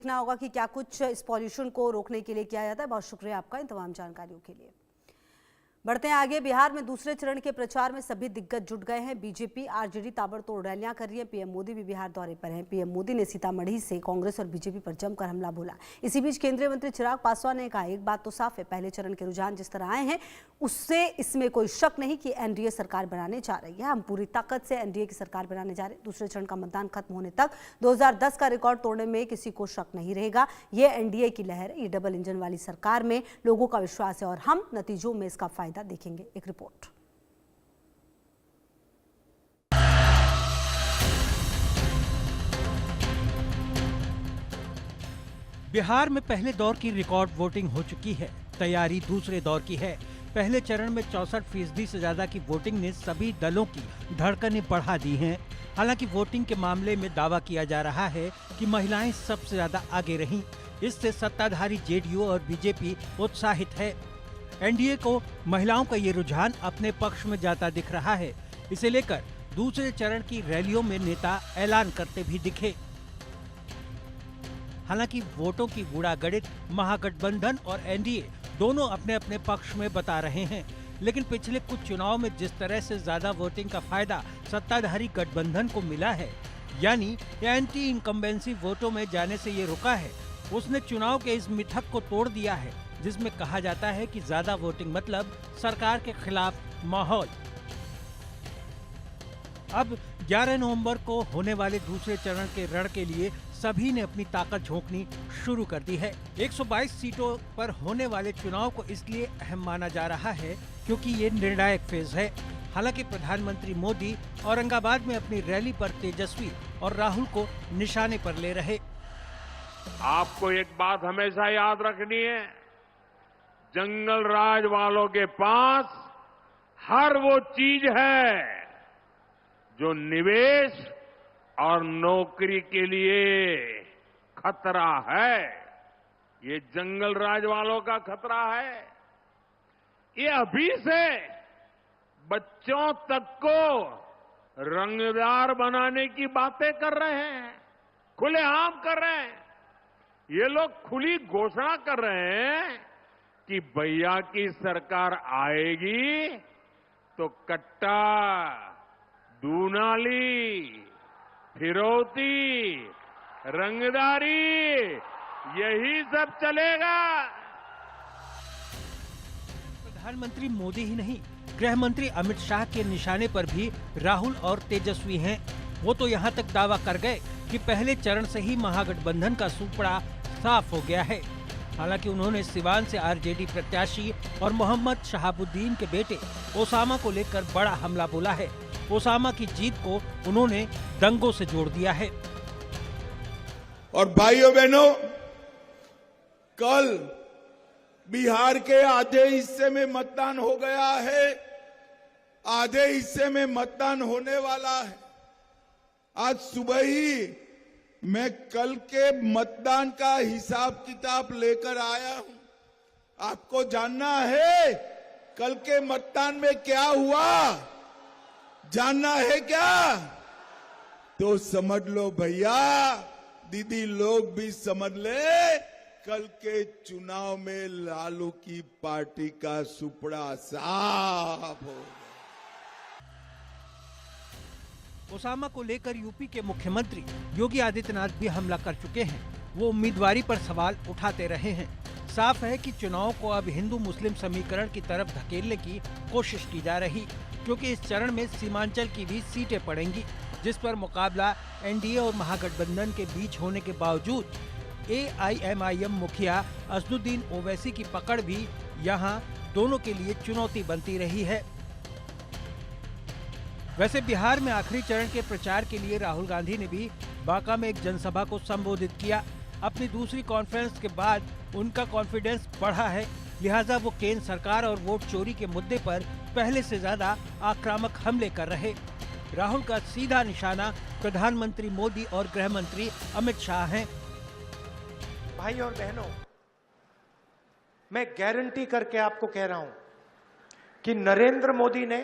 देखना होगा कि क्या कुछ इस पॉल्यूशन को रोकने के लिए किया जाता है। बहुत शुक्रिया आपका इन तमाम जानकारियों के लिए। बढ़ते हैं आगे। बिहार में दूसरे चरण के प्रचार में सभी दिग्गज जुट गए हैं। बीजेपी आरजेडी ताबड़तोड़ रैलियां कर रही है। पीएम मोदी भी बिहार दौरे पर हैं। पीएम मोदी ने सीतामढ़ी से कांग्रेस और बीजेपी पर जमकर हमला बोला। इसी बीच केंद्रीय मंत्री चिराग पासवान ने कहा, एक बात तो साफ है, पहले चरण के रुझान जिस तरह आए हैं उससे इसमें कोई शक नहीं कि एनडीए सरकार बनाने जा रही है। हम पूरी ताकत से एनडीए की सरकार बनाने जा रहे हैं। दूसरे चरण का मतदान खत्म होने तक 2010 का रिकॉर्ड तोड़ने में किसी को शक नहीं रहेगा। ये एनडीए की लहर, ये डबल इंजन वाली सरकार में लोगों का विश्वास है और हम नतीजों में इसका फायदा देखेंगे। एक रिपोर्ट। बिहार में पहले दौर की रिकॉर्ड वोटिंग हो चुकी है। तैयारी दूसरे दौर की है। पहले चरण में 64% से ज्यादा की वोटिंग ने सभी दलों की धड़कनें बढ़ा दी हैं। हालांकि वोटिंग के मामले में दावा किया जा रहा है कि महिलाएं सबसे ज्यादा आगे रहीं। इससे सत्ताधारी जेडीयू और बीजेपी उत्साहित है। एनडीए को महिलाओं का ये रुझान अपने पक्ष में जाता दिख रहा है। इसे लेकर दूसरे चरण की रैलियों में नेता ऐलान करते भी दिखे। हालांकि वोटों की गूढ़ागढ़ित महागठबंधन और एनडीए दोनों अपने अपने पक्ष में बता रहे हैं, लेकिन पिछले कुछ चुनाव में जिस तरह से ज्यादा वोटिंग का फायदा सत्ताधारी गठबंधन को मिला है, यानी एंटी इनकम्बेंसी वोटों में जाने से ये रुका है, उसने चुनाव के इस मिथक को तोड़ दिया है जिसमें कहा जाता है कि ज्यादा वोटिंग मतलब सरकार के खिलाफ माहौल। अब 11 नवंबर को होने वाले दूसरे चरण के रण के लिए सभी ने अपनी ताकत झोंकनी शुरू कर दी है। 122 सीटों पर होने वाले चुनाव को इसलिए अहम माना जा रहा है क्योंकि ये निर्णायक फेज है। हालांकि प्रधानमंत्री मोदी औरंगाबाद में अपनी रैली पर तेजस्वी और राहुल को निशाने पर ले रहे। आपको एक बात हमेशा याद रखनी है, जंगल राज वालों के पास हर वो चीज है जो निवेश और नौकरी के लिए खतरा है। ये जंगल राज वालों का खतरा है। ये अभी से बच्चों तक को रंगदार बनाने की बातें कर रहे हैं, खुलेआम कर रहे हैं। ये लोग खुली घोषणा कर रहे हैं कि भैया की सरकार आएगी तो कट्टा, दूनाली, फिरौती, रंगदारी, यही सब चलेगा। प्रधानमंत्री मोदी ही नहीं, गृह मंत्री अमित शाह के निशाने पर भी राहुल और तेजस्वी हैं। वो तो यहाँ तक दावा कर गए कि पहले चरण से ही महागठबंधन का सुपड़ा साफ हो गया है। हालांकि उन्होंने सिवान से आरजेडी प्रत्याशी और मोहम्मद शहाबुद्दीन के बेटे ओसामा को लेकर बड़ा हमला बोला है। ओसामा की जीत को उन्होंने दंगों से जोड़ दिया है। और भाइयों बहनों, कल बिहार के आधे हिस्से में मतदान हो गया है, आधे हिस्से में मतदान होने वाला है। आज सुबह ही मैं कल के मतदान का हिसाब किताब लेकर आया हूं। आपको जानना है कल के मतदान में क्या हुआ? जानना है क्या? तो समझ लो भैया, दीदी लोग भी समझ ले, कल के चुनाव में लालू की पार्टी का सुपड़ा साफ हो गया। ओसामा को लेकर यूपी के मुख्यमंत्री योगी आदित्यनाथ भी हमला कर चुके हैं। वो उम्मीदवारी पर सवाल उठाते रहे हैं। साफ है कि चुनाव को अब हिंदू मुस्लिम समीकरण की तरफ धकेलने की कोशिश की जा रही, क्योंकि इस चरण में सीमांचल की भी सीटें पड़ेंगी, जिस पर मुकाबला एनडीए और महागठबंधन के बीच होने के बावजूद एआईएमआईएम मुखिया असदुद्दीन ओवैसी की पकड़ भी यहां दोनों के लिए चुनौती बनती रही है। वैसे बिहार में आखिरी चरण के प्रचार के लिए राहुल गांधी ने भी बांका में एक जनसभा को संबोधित किया। अपनी दूसरी कॉन्फ्रेंस के बाद उनका कॉन्फिडेंस बढ़ा है, लिहाजा वो केंद्र सरकार और वोट चोरी के मुद्दे पर पहले से ज्यादा आक्रामक हमले कर रहे। राहुल का सीधा निशाना प्रधानमंत्री मोदी और गृह मंत्री अमित शाह हैं। भाई और बहनों, मैं गारंटी करके आपको कह रहा हूं कि नरेंद्र मोदी ने,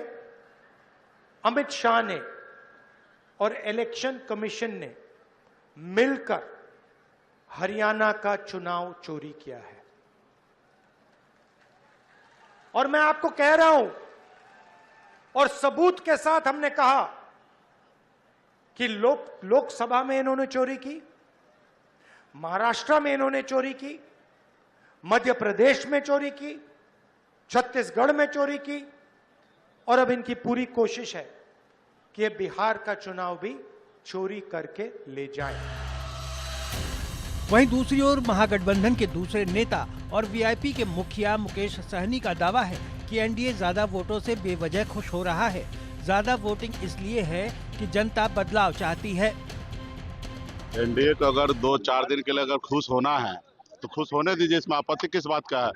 अमित शाह ने और इलेक्शन कमीशन ने मिलकर हरियाणा का चुनाव चोरी किया है। और मैं आपको कह रहा हूं और सबूत के साथ हमने कहा कि लोकसभा में इन्होंने चोरी की, महाराष्ट्र में इन्होंने चोरी की, मध्य प्रदेश में चोरी की, छत्तीसगढ़ में चोरी की, और अब इनकी पूरी कोशिश है कि ये बिहार का चुनाव भी चोरी करके ले जाए। वहीं दूसरी ओर महागठबंधन के दूसरे नेता और वीआईपी के मुखिया मुकेश सहनी का दावा है कि एनडीए ज्यादा वोटों से बेवजह खुश हो रहा है। ज्यादा वोटिंग इसलिए है कि जनता बदलाव चाहती है। एनडीए को अगर 2-4 दिन के लिए अगर खुश होना है तो खुश होने दीजिए, इसमें आपत्ति किस बात का है।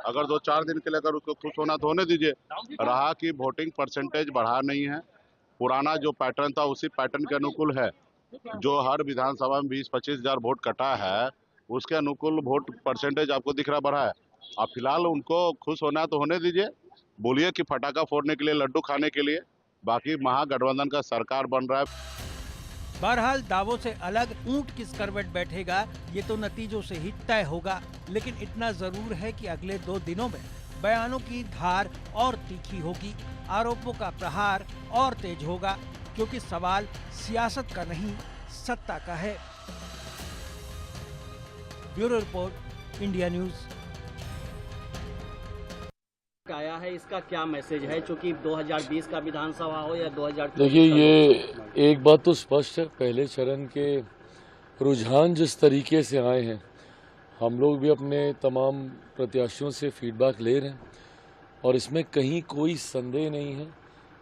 अगर 2-4 दिन के लिए अगर उसको खुश होना तो होने दीजिए। रहा कि वोटिंग परसेंटेज बढ़ा नहीं है, पुराना जो पैटर्न था उसी पैटर्न के अनुकूल है। जो हर विधानसभा में 20-25 हजार वोट कटा है उसके अनुकूल वोट परसेंटेज आपको दिख रहा बढ़ा है। अब फिलहाल उनको खुश होना है तो होने दीजिए, बोलिए कि फटाखा फोड़ने के लिए, लड्डू खाने के लिए। बाकी महागठबंधन का सरकार बन रहा है। बहरहाल दावों से अलग ऊंट किस करवट बैठेगा ये तो नतीजों से ही तय होगा। लेकिन इतना जरूर है कि अगले 2 दिनों में बयानों की धार और तीखी होगी, आरोपों का प्रहार और तेज होगा, क्योंकि सवाल सियासत का नहीं सत्ता का है। Bureau report, India news. आया है, इसका क्या मैसेज है, चूंकि 2020 का विधानसभा हो या 2024? देखिए, ये एक बात तो स्पष्ट है, पहले चरण के रुझान जिस तरीके से आए हैं, हम लोग भी अपने तमाम प्रत्याशियों से फीडबैक ले रहे हैं और इसमें कहीं कोई संदेह नहीं है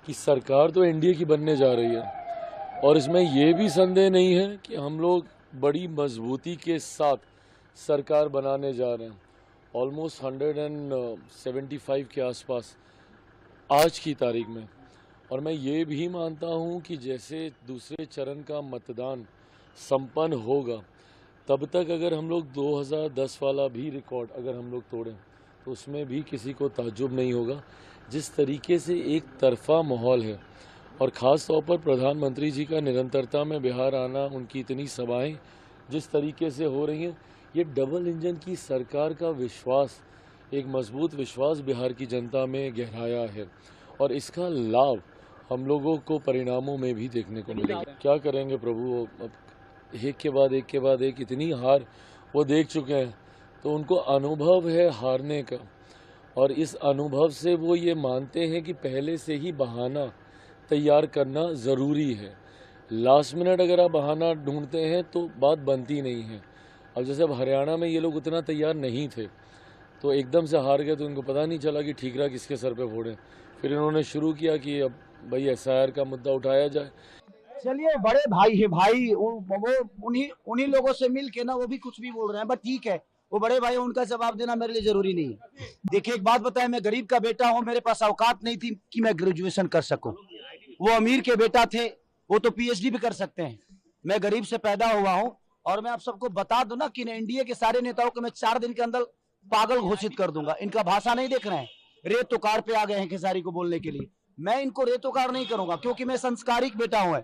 कि सरकार तो एनडीए की बनने जा रही है और इसमें ये भी संदेह नहीं है कि हम लोग बड़ी मजबूती के साथ सरकार बनाने जा रहे हैं। ऑलमोस्ट 175 के आसपास आज की तारीख में। और मैं ये भी मानता हूँ कि जैसे दूसरे चरण का मतदान संपन्न होगा तब तक अगर हम लोग 2010 वाला भी रिकॉर्ड अगर हम लोग तोड़ें तो उसमें भी किसी को ताज्जुब नहीं होगा। जिस तरीके से एक तरफा माहौल है और ख़ास तौर पर प्रधानमंत्री जी का निरंतरता में बिहार आना, उनकी इतनी सभाएं जिस तरीके से हो रही हैं, ये डबल इंजन की सरकार का विश्वास, एक मजबूत विश्वास बिहार की जनता में गहराया है और इसका लाभ हम लोगों को परिणामों में भी देखने को मिलेगा। क्या करेंगे प्रभु, अब एक के बाद एक इतनी हार वो देख चुके हैं तो उनको अनुभव है हारने का और इस अनुभव से वो ये मानते हैं कि पहले से ही बहाना तैयार करना ज़रूरी है। लास्ट मिनट अगर आप बहाना ढूंढते हैं तो बात बनती नहीं है। अब जैसे अब हरियाणा में ये लोग उतना तैयार नहीं थे तो एकदम से हार गए तो इनको पता नहीं चला कि ठीकरा किसके सर पे फोड़े। फिर इन्होंने शुरू किया कि अब भाई एसआईआर का मुद्दा उठाया जाए। चलिए, बड़े भाई है भाई, वो उन्हीं लोगों से मिल के ना वो भी कुछ भी बोल रहे हैं, बट ठीक है, वो बड़े भाई, उनका जवाब देना मेरे लिए जरूरी नहीं है। देखिए, एक बात बताएं, मैं गरीब का बेटा हूं, मेरे पास औकात नहीं थी कि मैं ग्रेजुएशन कर सकूं। वो अमीर के बेटा थे, वो तो पीएचडी भी कर सकते हैं। मैं गरीब से पैदा हुआ हूं और मैं आप सबको बता दूं ना कि एनडीए के सारे नेताओं को मैं 4 दिन के अंदर पागल घोषित कर दूंगा। इनका भाषा नहीं देख रहे हैं, रेत तो कार पे आ गए हैं खेसारी को बोलने के लिए। मैं इनको रेतोकार नहीं करूंगा क्योंकि मैं संस्कारिक बेटा हूं।